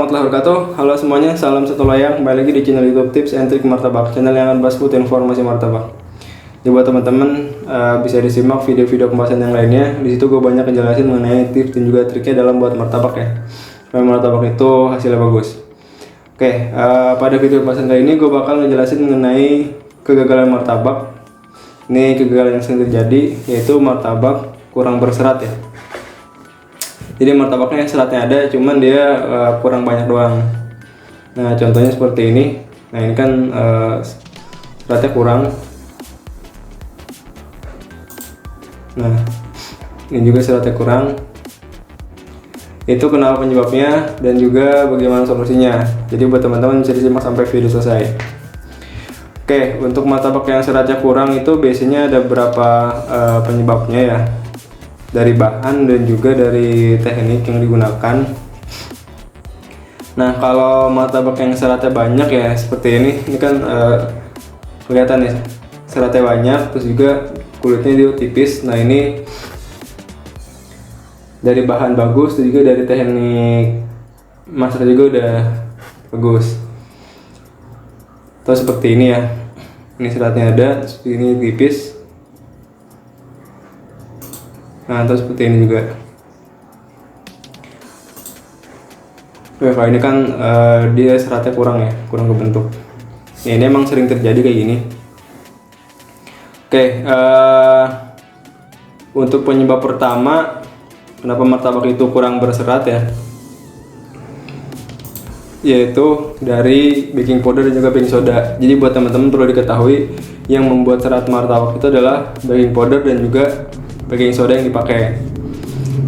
warahmatullahi wabarakatuh. Halo semuanya, salam satu layang. Kembali lagi di channel YouTube Tips and Trick Martabak, channel yang akan bahas seputar informasi martabak. Jadi buat teman-teman bisa disimak video-video pembahasan yang lainnya. Di situ gue banyak ngejelasin mengenai tips dan juga triknya dalam buat martabak ya. Supaya martabak itu hasilnya bagus. Oke, pada video pembahasan kali ini gue bakal ngejelasin mengenai kegagalan martabak. Ini kegagalan yang sering terjadi, yaitu martabak kurang berserat ya. Jadi martabaknya seratnya ada, cuman dia kurang banyak doang. Nah contohnya seperti ini. Nah ini kan seratnya kurang. Nah ini juga seratnya kurang. Itu kenapa penyebabnya dan juga bagaimana solusinya. Jadi buat teman-teman bisa disimak sampai video selesai. Oke, untuk martabak yang seratnya kurang itu biasanya ada beberapa penyebabnya ya. Dari bahan dan juga dari teknik yang digunakan. Nah kalau martabak yang seratnya banyak ya seperti ini kan kelihatan ya seratnya banyak, terus juga kulitnya dia tipis. Nah ini dari bahan bagus, terus juga dari teknik masak juga udah bagus. Terus seperti ini ya, ini seratnya ada, terus ini tipis. Nah terus seperti ini juga. Kalau ini kan dia seratnya kurang ya, kurang kebentuk. Ya, ini emang sering terjadi kayak gini. Oke, untuk penyebab pertama kenapa martabak itu kurang berserat ya, yaitu dari baking powder dan juga baking soda. Jadi buat teman-teman perlu diketahui yang membuat serat martabak itu adalah baking powder dan juga baking soda yang dipakai.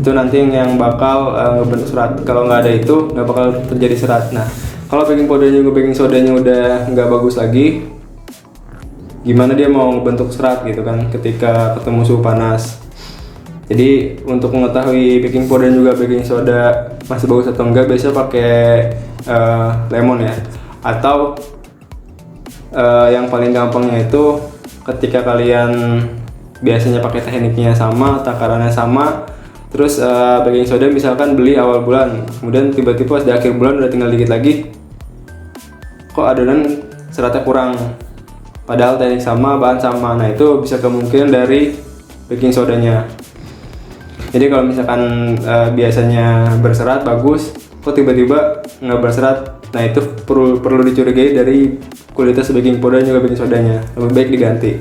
Itu nanti yang bakal ngebentuk serat. Kalau nggak ada itu nggak bakal terjadi serat. Nah kalau baking powder juga baking sodanya udah nggak bagus lagi, gimana dia mau ngebentuk serat gitu kan ketika ketemu suhu panas. Jadi untuk mengetahui baking powder dan juga baking soda masih bagus atau enggak, biasanya pakai lemon ya. Atau yang paling gampangnya itu ketika kalian biasanya pakai tekniknya sama, takarannya sama, terus baking soda misalkan beli awal bulan, kemudian tiba-tiba pas di akhir bulan udah tinggal dikit lagi, kok adonan seratnya kurang, padahal teknik sama, bahan sama. Nah itu bisa kemungkinan dari baking sodanya. Jadi kalau misalkan biasanya berserat bagus, kok tiba-tiba nggak berserat, nah itu perlu dicurigai dari kualitas baking powder juga baking sodanya, lebih baik diganti.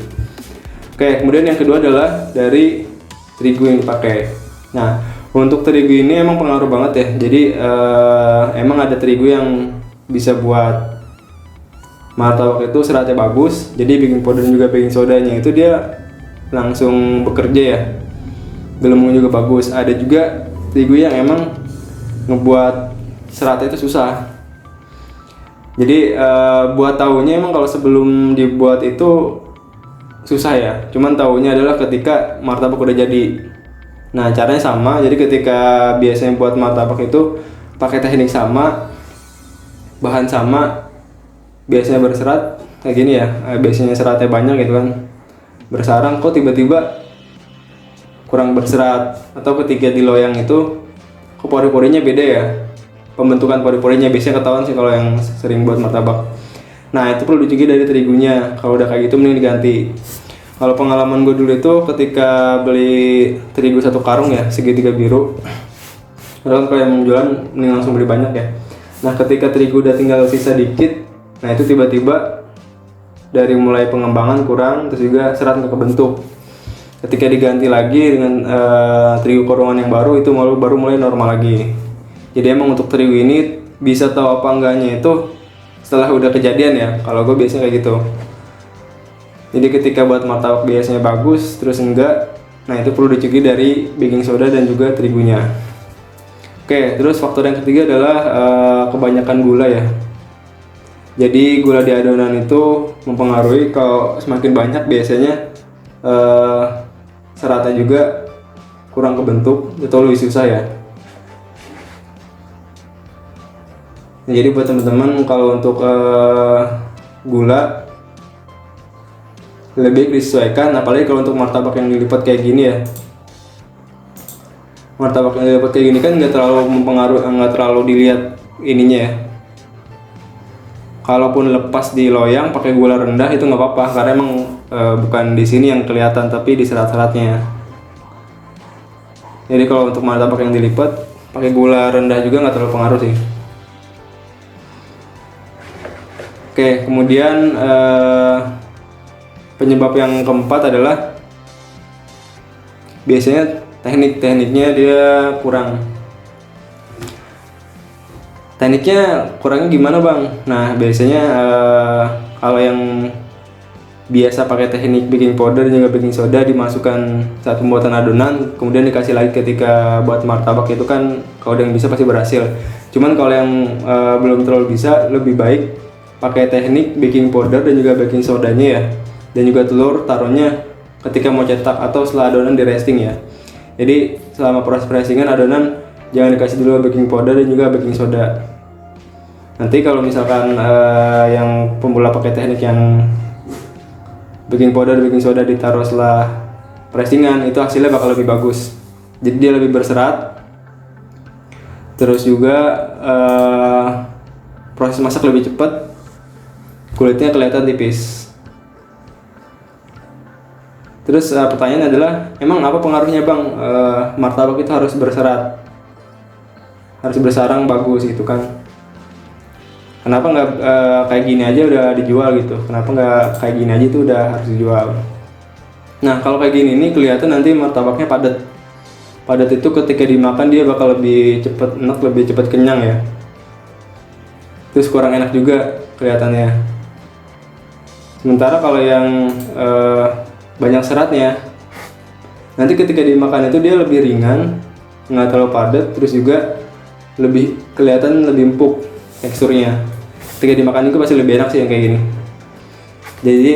Oke, kemudian yang kedua adalah dari terigu yang dipakai. Nah, untuk terigu ini emang pengaruh banget ya. Jadi emang ada terigu yang bisa buat martabak itu seratnya bagus. Jadi baking powder dan juga baking sodanya itu dia langsung bekerja ya. Gelembungnya juga bagus. Ada juga terigu yang emang ngebuat seratnya itu susah. Jadi buat taunya emang kalau sebelum dibuat itu susah ya, cuman taunya adalah ketika martabak udah jadi. Nah caranya sama, jadi ketika biasanya buat martabak itu pakai teknik sama, bahan sama, biasanya berserat kayak gini ya, biasanya seratnya banyak gitu kan, bersarang, kok tiba-tiba kurang berserat. Atau ketika di loyang itu kok pori-porinya beda ya, pembentukan pori-porinya biasanya ketahuan sih kalau yang sering buat martabak. Nah itu perlu dicegah dari terigunya. Kalau udah kayak gitu mending diganti. Kalau pengalaman gue dulu itu ketika beli terigu satu karung ya, segitiga biru. Kalau yang jualan mending langsung beli banyak ya. Nah ketika terigu udah tinggal sisa dikit, nah itu tiba-tiba dari mulai pengembangan kurang, terus juga serat nggak kebentuk. Ketika diganti lagi dengan terigu korongan yang baru, itu baru mulai normal lagi. Jadi emang untuk terigu ini bisa tahu apa enggaknya itu setelah udah kejadian ya, kalau gue biasanya kayak gitu. Jadi ketika buat martabak biasanya bagus, terus enggak, nah itu perlu dicegah dari baking soda dan juga terigunya. Oke, terus faktor yang ketiga adalah kebanyakan gula ya. Jadi gula di adonan itu mempengaruhi, kalau semakin banyak biasanya seratnya juga kurang kebentuk atau lebih susah ya. Jadi buat teman-teman kalau untuk gula lebih disesuaikan, apalagi kalau untuk martabak yang dilipat kayak gini ya. Martabak yang dilipat kayak gini kan nggak terlalu mempengaruhi, nggak terlalu dilihat ininya ya. Kalaupun lepas di loyang pakai gula rendah itu nggak apa-apa, karena emang bukan di sini yang kelihatan tapi di serat-seratnya. Jadi kalau untuk martabak yang dilipat pakai gula rendah juga nggak terlalu pengaruh sih. Oke, kemudian penyebab yang keempat adalah biasanya tekniknya dia kurang. Tekniknya kurangnya gimana bang? Nah biasanya kalau yang biasa pakai teknik baking powder dan juga baking soda dimasukkan saat pembuatan adonan, kemudian dikasih lagi ketika buat martabak, itu kan kalau yang bisa pasti berhasil. Cuman kalau yang belum terlalu bisa, lebih baik pakai teknik baking powder dan juga baking sodanya ya, dan juga telur taruhnya ketika mau cetak atau setelah adonan di resting ya. Jadi selama proses pressingan adonan jangan dikasih dulu baking powder dan juga baking soda. Nanti kalau misalkan yang pemula pakai teknik yang baking powder dan baking soda ditaruh setelah pressingan, itu hasilnya bakal lebih bagus. Jadi dia lebih berserat. Terus juga proses masak lebih cepat. Kulitnya kelihatan tipis. Terus pertanyaan adalah, emang apa pengaruhnya bang? Martabak itu harus berserat, harus bersarang bagus gitu kan? Kenapa nggak kayak gini aja udah dijual gitu? Kenapa nggak kayak gini aja itu udah harus dijual? Nah kalau kayak gini nih kelihatan nanti martabaknya padat. Padat itu ketika dimakan dia bakal lebih cepat enak, lebih cepat kenyang ya. Terus kurang enak juga kelihatannya. Sementara kalau yang banyak seratnya, nanti ketika dimakan itu dia lebih ringan, nggak terlalu padat, terus juga lebih kelihatan lebih empuk teksturnya. Ketika dimakan itu pasti lebih enak sih yang kayak gini. Jadi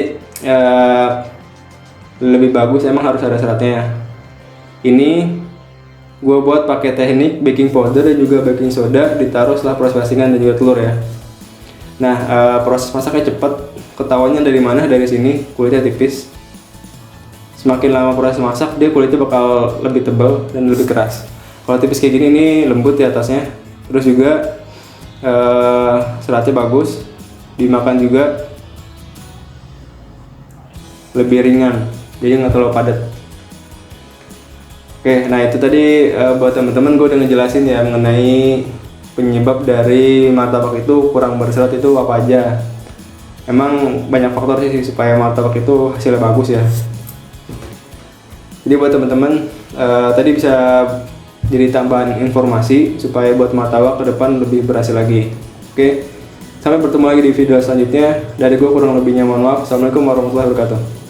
lebih bagus emang harus ada seratnya. Ini gue buat pakai teknik baking powder dan juga baking soda ditaruh setelah proses pressingan dan juga telur ya. Nah proses masaknya cepat. Ketahuannya dari mana? Dari sini kulitnya tipis. Semakin lama proses masak dia kulitnya bakal lebih tebal dan lebih keras. Kalau tipis kayak gini ini lembut di atasnya. Terus juga seratnya bagus, dimakan juga lebih ringan, jadi nggak terlalu padat. Oke, nah itu tadi buat teman-teman gue udah ngejelasin ya mengenai penyebab dari martabak itu kurang berserat itu apa aja. Emang banyak faktor sih supaya martabak itu hasilnya bagus ya. Jadi buat teman-teman tadi bisa jadi tambahan informasi supaya buat martabak ke depan lebih berhasil lagi. Oke, sampai bertemu lagi di video selanjutnya. Dari gue kurang lebihnya mohon maaf. Assalamualaikum warahmatullahi wabarakatuh.